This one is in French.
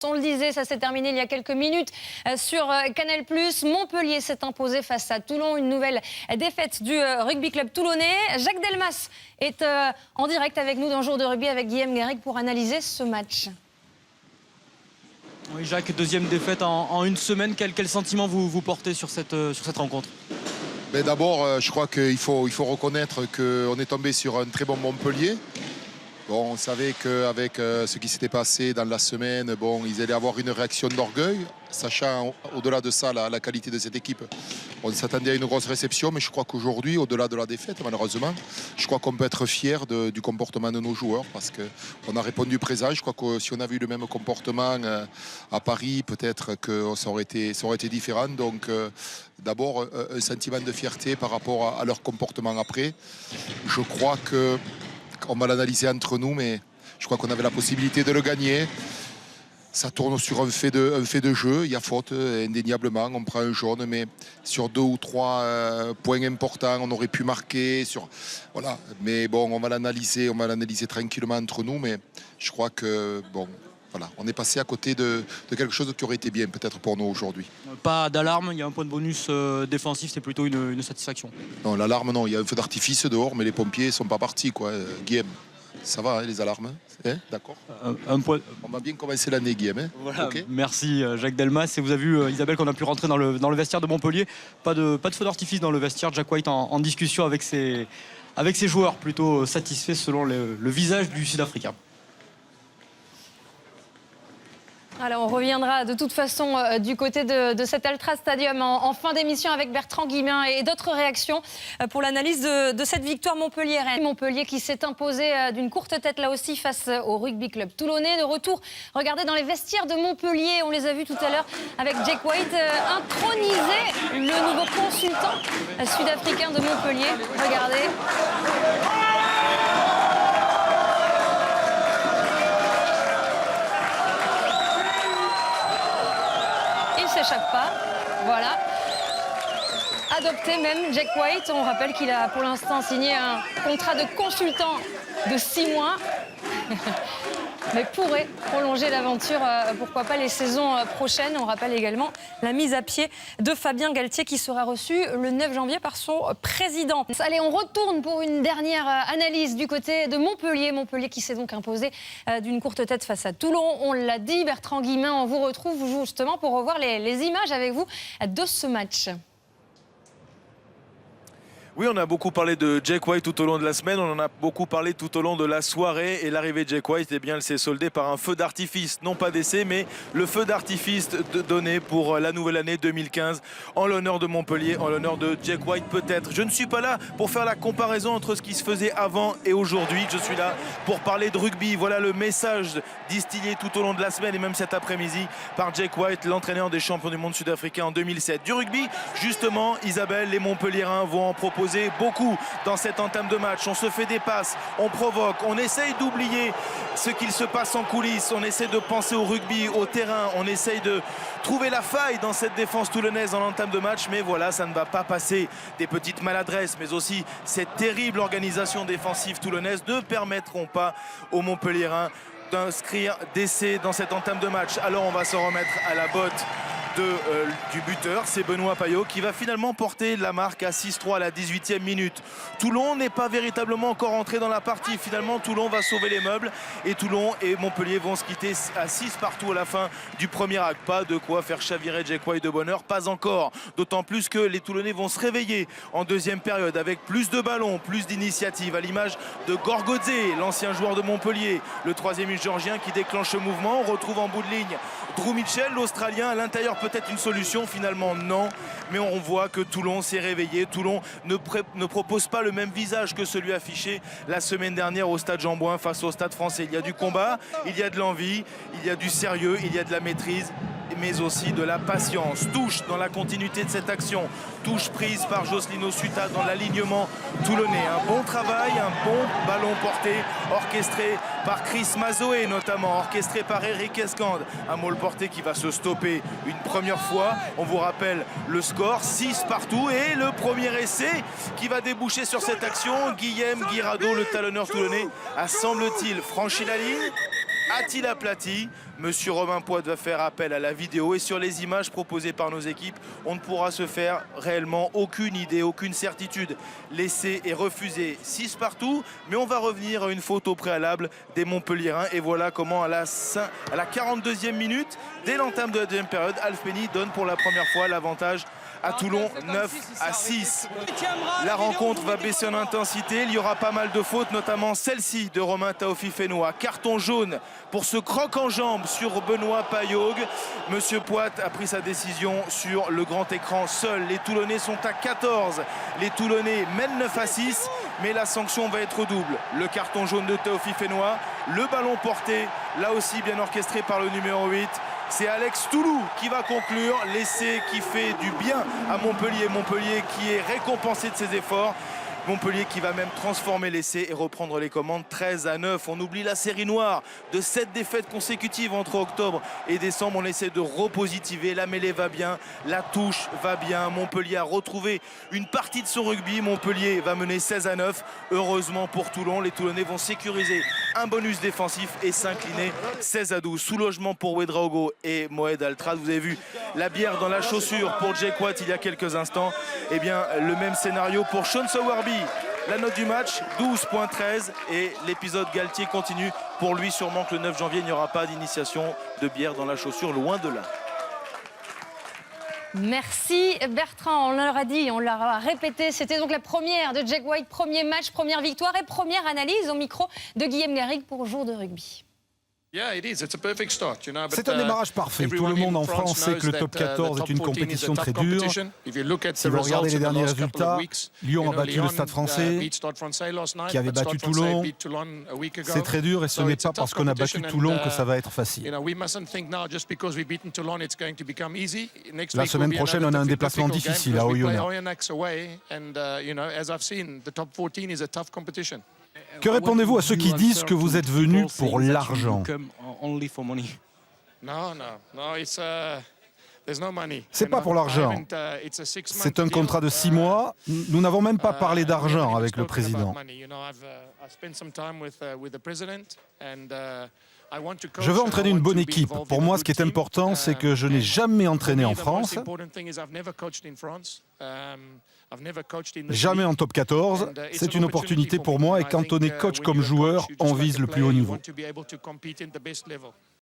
On le disait, ça s'est terminé il y a quelques minutes sur Canal+. Montpellier s'est imposé face à Toulon. Une nouvelle défaite du rugby club toulonnais. Jacques Delmas est en direct avec nous dans Jour de rugby avec Guillaume Guéric pour analyser ce match. Oui, Jacques, deuxième défaite en une semaine. Quel sentiment vous portez sur cette rencontre? D'abord, je crois qu'il faut reconnaître qu'on est tombé sur un très bon Montpellier. Bon, on savait qu'avec ce qui s'était passé dans la semaine, ils allaient avoir une réaction d'orgueil, sachant au-delà de ça la qualité de cette équipe. On s'attendait à une grosse réception, mais je crois qu'aujourd'hui, au-delà de la défaite, malheureusement, je crois qu'on peut être fier du comportement de nos joueurs parce qu'on a répondu présent. Je crois que si on avait eu le même comportement à Paris, peut-être que ça aurait été différent. Donc, d'abord, un sentiment de fierté par rapport à leur comportement après. Je crois qu'on va l'analyser entre nous, mais je crois qu'on avait la possibilité de le gagner. Ça tourne sur un fait de jeu. Il y a faute, indéniablement. On prend un jaune, mais sur 2 ou 3 points importants, on aurait pu marquer. Voilà. Mais bon, on va l'analyser tranquillement entre nous. Mais je crois que voilà, on est passé à côté de quelque chose qui aurait été bien peut-être pour nous aujourd'hui. Pas d'alarme, il y a un point de bonus défensif, c'est plutôt une satisfaction. Non, l'alarme, non. Il y a un feu d'artifice dehors, mais les pompiers ne sont pas partis, quoi. Guillaume, ça va, hein, les alarmes, hein, d'accord. Un point... On va bien commencer l'année, Guillaume. Hein, voilà, okay. Merci Jacques Delmas. Et vous avez vu, Isabelle, qu'on a pu rentrer dans le vestiaire de Montpellier. Pas de feu d'artifice dans le vestiaire. Jack White en discussion avec ses joueurs, plutôt satisfaits selon le visage du Sud-Africain. Alors on reviendra de toute façon du côté de cet Altra Stadium en fin d'émission avec Bertrand Guimain et d'autres réactions pour l'analyse de cette victoire montpelliéraine. Montpellier qui s'est imposé d'une courte tête là aussi face au rugby club toulonnais. De retour, regardez dans les vestiaires de Montpellier, on les a vus tout à l'heure avec Jake White introniser le nouveau consultant sud-africain de Montpellier. Regardez. S'échappe pas, voilà. Adopté même, Jake White. On rappelle qu'il a pour l'instant signé un contrat de consultant de 6 mois. Mais pourrait prolonger l'aventure, pourquoi pas les saisons prochaines. On rappelle également la mise à pied de Fabien Galtier qui sera reçu le 9 janvier par son président. Allez, on retourne pour une dernière analyse du côté de Montpellier. Montpellier qui s'est donc imposé d'une courte tête face à Toulon. On l'a dit, Bertrand Guimain, on vous retrouve justement pour revoir les images avec vous de ce match. Oui, on a beaucoup parlé de Jake White tout au long de la semaine, on en a beaucoup parlé tout au long de la soirée et l'arrivée de Jake White, eh bien, elle s'est soldée par un feu d'artifice, non pas d'essai, mais le feu d'artifice donné pour la nouvelle année 2015 en l'honneur de Montpellier, en l'honneur de Jake White peut-être. Je ne suis pas là pour faire la comparaison entre ce qui se faisait avant et aujourd'hui, je suis là pour parler de rugby. Voilà le message distillé tout au long de la semaine et même cet après-midi par Jake White, l'entraîneur des champions du monde sud-africain en 2007. Du rugby, justement, Isabelle, les Montpelliérains vont en proposer beaucoup dans cette entame de match. On se fait des passes, on provoque, on essaye d'oublier ce qu'il se passe en coulisses, on essaie de penser au rugby, au terrain, on essaye de trouver la faille dans cette défense toulonnaise en entame de match, mais voilà, ça ne va pas passer. Des petites maladresses, mais aussi cette terrible organisation défensive toulonnaise ne permettront pas aux Montpelliérains d'inscrire d'essai dans cette entame de match. Alors on va se remettre à la botte du buteur, c'est Benoît Payot qui va finalement porter la marque à 6-3 à la 18e minute. Toulon n'est pas véritablement encore entré dans la partie. Finalement, Toulon va sauver les meubles et Toulon et Montpellier vont se quitter à 6 partout à la fin du premier acte. Pas de quoi faire chavirer Jake White de bonne heure, pas encore. D'autant plus que les Toulonnais vont se réveiller en deuxième période avec plus de ballons, plus d'initiatives à l'image de Gorgodze, l'ancien joueur de Montpellier, le troisième géorgien qui déclenche le mouvement. On retrouve en bout de ligne Drew Mitchell, l'Australien, à l'intérieur peut-être une solution, finalement non, mais on voit que Toulon s'est réveillé. Toulon ne propose pas le même visage que celui affiché la semaine dernière au Stade Jean-Bouin face au Stade Français. Il y a du combat, il y a de l'envie, il y a du sérieux, il y a de la maîtrise, mais aussi de la patience. Touche dans la continuité de cette action, touche prise par Jocelyn Suta dans l'alignement toulonnais. Un bon travail, un bon ballon porté, orchestré par Chris Mazoé notamment, orchestré par Eric Escande. Un môle porté qui va se stopper une première fois. On vous rappelle le score, 6 partout, et le premier essai qui va déboucher sur cette action. Guillaume Guirado, le talonneur toulonnais, a semble-t-il franchi la ligne. a-t-il aplati? Monsieur Romain Poit va faire appel à la vidéo et sur les images proposées par nos équipes, on ne pourra se faire réellement aucune idée, aucune certitude. L'essai est refusé 6 partout, mais on va revenir à une faute au préalable des Montpelliérains. Et voilà comment à la 42e minute, dès l'entame de la deuxième période, Alf Penny donne pour la première fois l'avantage à Toulon 9-6. La rencontre va baisser en intensité. Il y aura pas mal de fautes, notamment celle-ci de Romain Taofi-Fénois. Carton jaune pour ce croc en jambe sur Benoît Payaug. Monsieur Poit a pris sa décision sur le grand écran seul. Les Toulonnais sont à 14. Les Toulonnais mènent 9-6, mais la sanction va être double. Le carton jaune de Taofi-Fénois, le ballon porté, là aussi bien orchestré par le numéro 8. C'est Alex Toulou qui va conclure, l'essai qui fait du bien à Montpellier. Montpellier qui est récompensé de ses efforts. Montpellier qui va même transformer l'essai et reprendre les commandes 13-9. On oublie la série noire de 7 défaites consécutives entre octobre et décembre. On essaie de repositiver. La mêlée va bien, la touche va bien. Montpellier a retrouvé une partie de son rugby. Montpellier va mener 16-9. Heureusement pour Toulon, les Toulonnais vont sécuriser un bonus défensif et s'incliner 16-12. Soulagement pour Ouedraogo et Moed Altrad. Vous avez vu la bière dans la chaussure pour Jake Watt il y a quelques instants. Eh bien, le même scénario pour Sean Sowerby. La note du match, 12.13 et l'épisode Galtier continue. Pour lui, sûrement que le 9 janvier, il n'y aura pas d'initiation de bière dans la chaussure, loin de là. Merci Bertrand, on leur a dit, on leur a répété, c'était donc la première de Jake White, premier match, première victoire et première analyse au micro de Guillaume Garrigue pour Jour de rugby. C'est un démarrage parfait. Tout le monde en France sait que le top 14 est une compétition très dure. Si vous regardez les derniers résultats, Lyon a battu le Stade français, qui avait battu Toulon. C'est très dur et ce n'est pas parce qu'on a battu Toulon que ça va être facile. La semaine prochaine, on a un déplacement difficile à Oyonnax. Que répondez-vous à ceux qui disent que vous êtes venus pour l'argent? C'est pas pour l'argent. C'est un contrat de 6 mois. Nous n'avons même pas parlé d'argent avec le président. Je veux entraîner une bonne équipe. Pour moi, ce qui est important, c'est que je n'ai jamais entraîné en France. Jamais en top 14. C'est une opportunité pour moi et quand on est coach comme joueur, on vise le plus haut niveau.